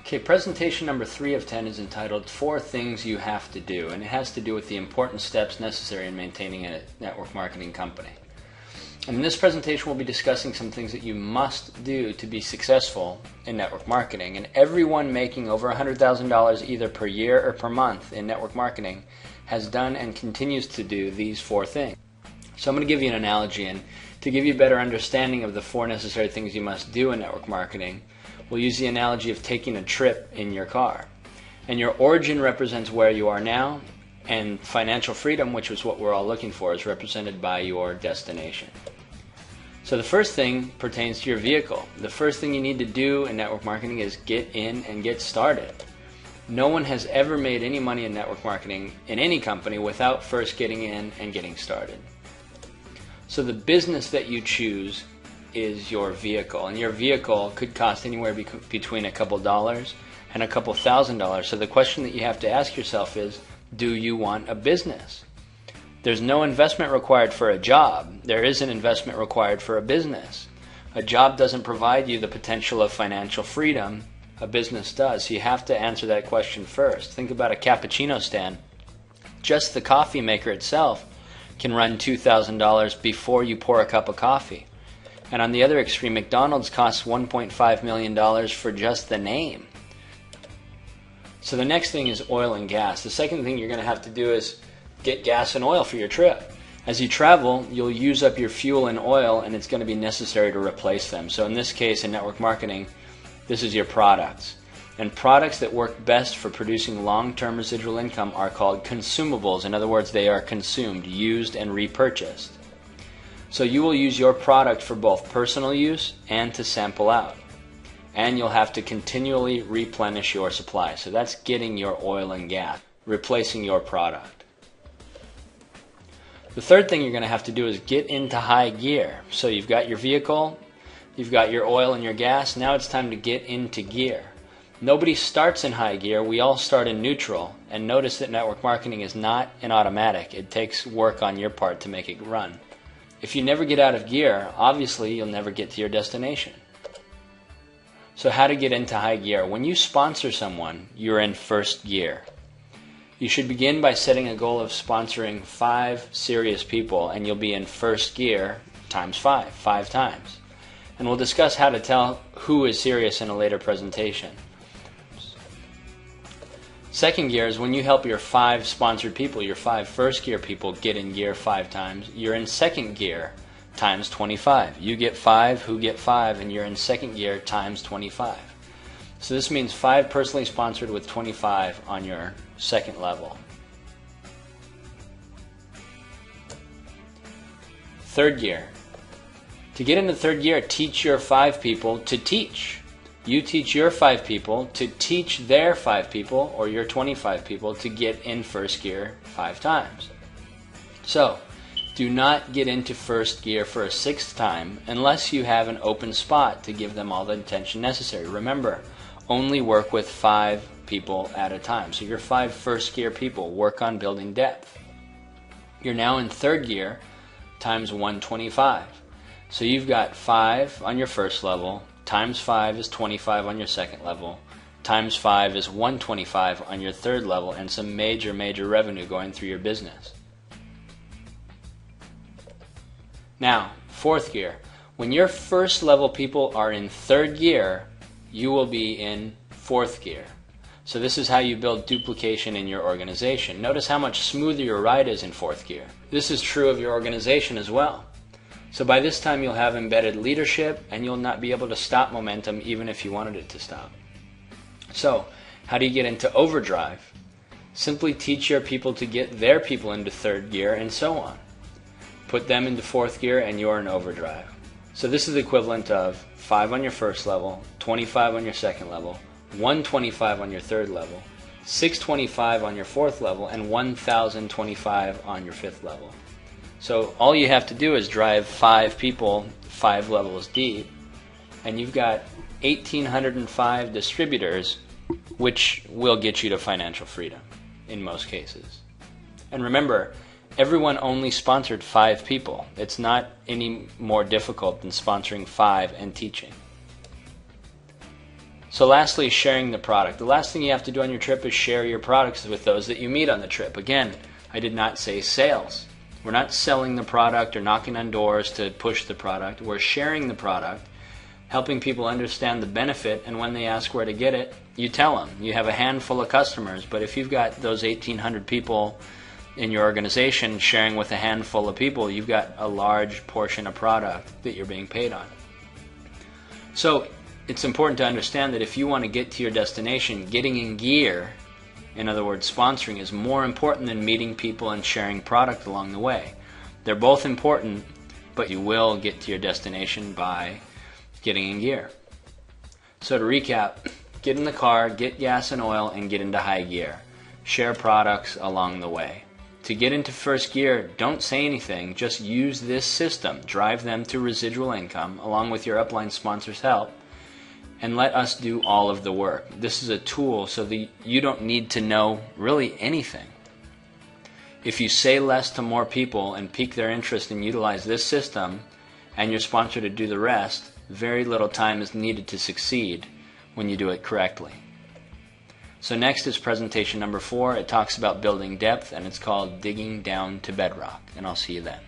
Okay, presentation number 3 of 10 is entitled 4 Things You Have to Do, and it has to do with the important steps necessary in maintaining a network marketing company. And in this presentation we'll be discussing some things that you must do to be successful in network marketing. And everyone making over $100,000 either per year or per month in network marketing has done and continues to do these 4 things. So I'm going to give you an analogy, and to give you a better understanding of the 4 necessary things you must do in network marketing, we'll use the analogy of taking a trip in your car. And your origin represents where you are now, and financial freedom, which is what we're all looking for, is represented by your destination. So the first thing pertains to your vehicle. The first thing you need to do in network marketing is get in and get started. No one has ever made any money in network marketing in any company without first getting in and getting started. So the business that you choose is your vehicle, and your vehicle could cost anywhere between a couple dollars and a couple $1,000s. So the question that you have to ask yourself is, do you want a business? There's no investment required for a job. There is an investment required for a business. A job doesn't provide you the potential of financial freedom. A business does. So you have to answer that question first. Think about a cappuccino stand. Just the coffee maker itself can run $2,000 before you pour a cup of coffee. And on the other extreme, McDonald's costs $1.5 million for just the name. So the next thing is oil and gas. The second thing you're going to have to do is get gas and oil for your trip. As you travel, you'll use up your fuel and oil, and it's going to be necessary to replace them. So in this case, in network marketing, this is your products. And products that work best for producing long-term residual income are called consumables. In other words, they are consumed, used, and repurchased. So you will use your product for both personal use and to sample out. And you'll have to continually replenish your supply. So that's getting your oil and gas, replacing your product. The third thing you're going to have to do is get into high gear. So you've got your vehicle, you've got your oil and your gas, now it's time to get into gear. Nobody starts in high gear, we all start in neutral. And notice that network marketing is not an automatic. It takes work on your part to make it run. If you never get out of gear, obviously you'll never get to your destination. So how to get into high gear? When you sponsor someone, you're in first gear. You should begin by setting a goal of sponsoring 5 serious people, and you'll be in first gear times 5 times. And we'll discuss how to tell who is serious in a later presentation. Second gear is when you help your 5 sponsored people, your 5 first gear people, get in gear 5 times. You're in second gear times 25. You get 5, who get 5, and you're in second gear times 25. So this means 5 personally sponsored with 25 on your second level. Third gear. To get into third gear, teach your 5 people to teach. You teach your 5 people to teach their 5 people, or your 25 people, to get in first gear 5 times. So, do not get into first gear for a 6th time unless you have an open spot to give them all the attention necessary. Remember, only work with 5 people at a time. So your 5 first gear people work on building depth. You're now in third gear times 125. So you've got 5 on your first level, times 5 is 25 on your second level, times 5 is 125 on your third level, and some major revenue going through your business. Now, fourth gear. When your first level people are in third gear, you will be in fourth gear. So this is how you build duplication in your organization. Notice how much smoother your ride is in fourth gear. This is true of your organization as well. So by this time you'll have embedded leadership, and you'll not be able to stop momentum even if you wanted it to stop. So how do you get into overdrive? Simply teach your people to get their people into third gear, and so on. Put them into fourth gear and you're in overdrive. So this is the equivalent of 5 on your first level, 25 on your second level, 125 on your third level, 625 on your fourth level, and 1025 on your fifth level. So all you have to do is drive 5 people 5 levels deep, and you've got 1,805 distributors, which will get you to financial freedom in most cases. And remember, everyone only sponsored 5 people. It's not any more difficult than sponsoring 5 and teaching. So lastly, sharing the product. The last thing you have to do on your trip is share your products with those that you meet on the trip. Again, I did not say sales. We're not selling the product or knocking on doors to push the product. We're sharing the product, helping people understand the benefit, and when they ask where to get it, you tell them. You have a handful of customers, but if you've got those 1,800 people in your organization sharing with a handful of people, you've got a large portion of product that you're being paid on. So it's important to understand that if you want to get to your destination, getting in gear, in other words, sponsoring, is more important than meeting people and sharing product along the way. They're both important, but you will get to your destination by getting in gear. So to recap, get in the car, get gas and oil, and get into high gear. Share products along the way. To get into first gear, don't say anything, just use this system. Drive them to residual income along with your upline sponsors' help, and let us do all of the work. This is a tool so that you don't need to know really anything. If you say less to more people and pique their interest and utilize this system and your sponsor to do the rest, very little time is needed to succeed when you do it correctly. So next is presentation number 4. It talks about building depth, and it's called Digging Down to Bedrock, and I'll see you then.